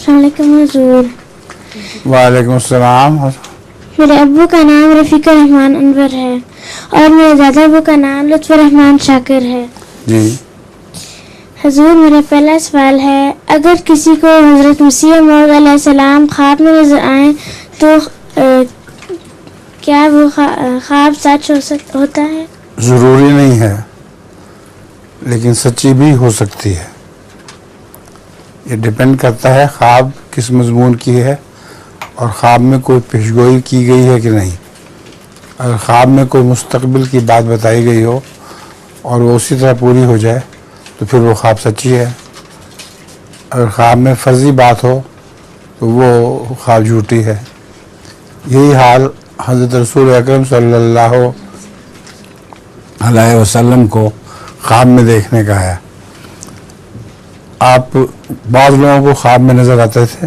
السلام علیکم حضور. وعلیکم السلام. میرے ابو کا نام رفیق الرحمان انور ہے اور میرے دادا ابو کا نام لطف الرحمان شاکر ہے. جی حضور میرا پہلا سوال ہے، اگر کسی کو حضرت مسیح موعود علیہ السلام خواب میں نظر آئیں تو کیا وہ خواب سچ ہوتا ہے؟ ضروری نہیں ہے، لیکن سچی بھی ہو سکتی ہے. یہ ڈپینڈ کرتا ہے خواب کس مضمون کی ہے اور خواب میں کوئی پیشگوئی کی گئی ہے کہ نہیں. اگر خواب میں کوئی مستقبل کی بات بتائی گئی ہو اور وہ اسی طرح پوری ہو جائے تو پھر وہ خواب سچی ہے. اگر خواب میں فرضی بات ہو تو وہ خواب جھوٹی ہے. یہی حال حضرت رسول اکرم صلی اللہ علیہ وسلم کو خواب میں دیکھنے کا ہے. آپ بعض لوگوں کو خواب میں نظر آتے تھے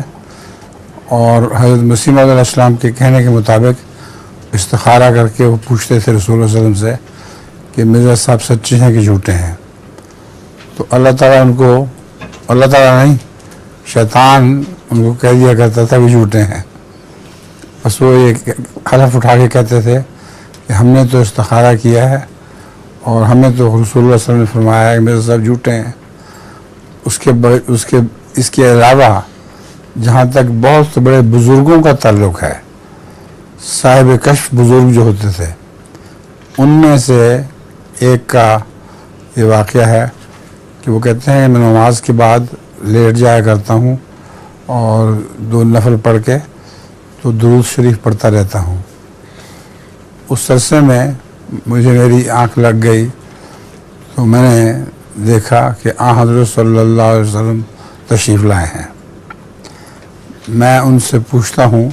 اور حضرت مسیح موعود علیہ السلام کے کہنے کے مطابق استخارہ کر کے وہ پوچھتے تھے رسول اللہ صلی اللہ علیہ وسلم سے کہ مرزا صاحب سچے ہیں کہ جھوٹے ہیں. تو اللہ تعالیٰ ان کو، اللہ تعالیٰ نہیں، شیطان ان کو کہہ دیا کرتا تھا کہ جھوٹے ہیں. بس وہ ایک حلف اٹھا کے کہتے تھے کہ ہم نے تو استخارہ کیا ہے اور ہمیں تو رسول اللہ صلی اللہ علیہ وسلم نے فرمایا ہے کہ مرزا صاحب جھوٹے ہیں. اس کے علاوہ جہاں تک بہت سے بڑے بزرگوں کا تعلق ہے، صاحب کشف بزرگ جو ہوتے تھے، ان میں سے ایک کا یہ واقعہ ہے کہ وہ کہتے ہیں میں نماز کے بعد لیٹ جایا کرتا ہوں اور 2 نفل پڑھ کے تو درود شریف پڑھتا رہتا ہوں. اس عرصے میں مجھے میری آنکھ لگ گئی تو میں نے دیکھا کہ حضرت صلی اللہ علیہ وسلم تشریف لائے ہیں. میں ان سے پوچھتا ہوں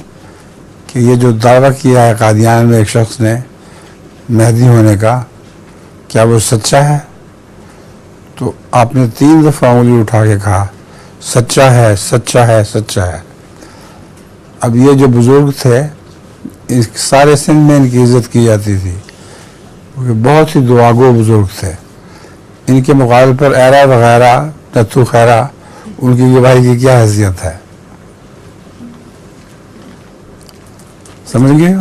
کہ یہ جو دعویٰ کیا ہے قادیان میں ایک شخص نے مہدی ہونے کا، کیا وہ سچا ہے؟ تو آپ نے 3 دفعہ انگلی اٹھا کے کہا سچا ہے، سچا ہے، سچا ہے. اب یہ جو بزرگ تھے، اس سارے سندھ میں ان کی عزت کی جاتی تھی کیونکہ بہت ہی دعاگو بزرگ تھے. ان کے مقابلے پر ایرا وغیرہ، نتھو خیرہ، ان کی گواہی کی کیا حیثیت ہے؟ سمجھ گئے؟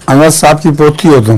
انور صاحب کی پوتی ہو تم.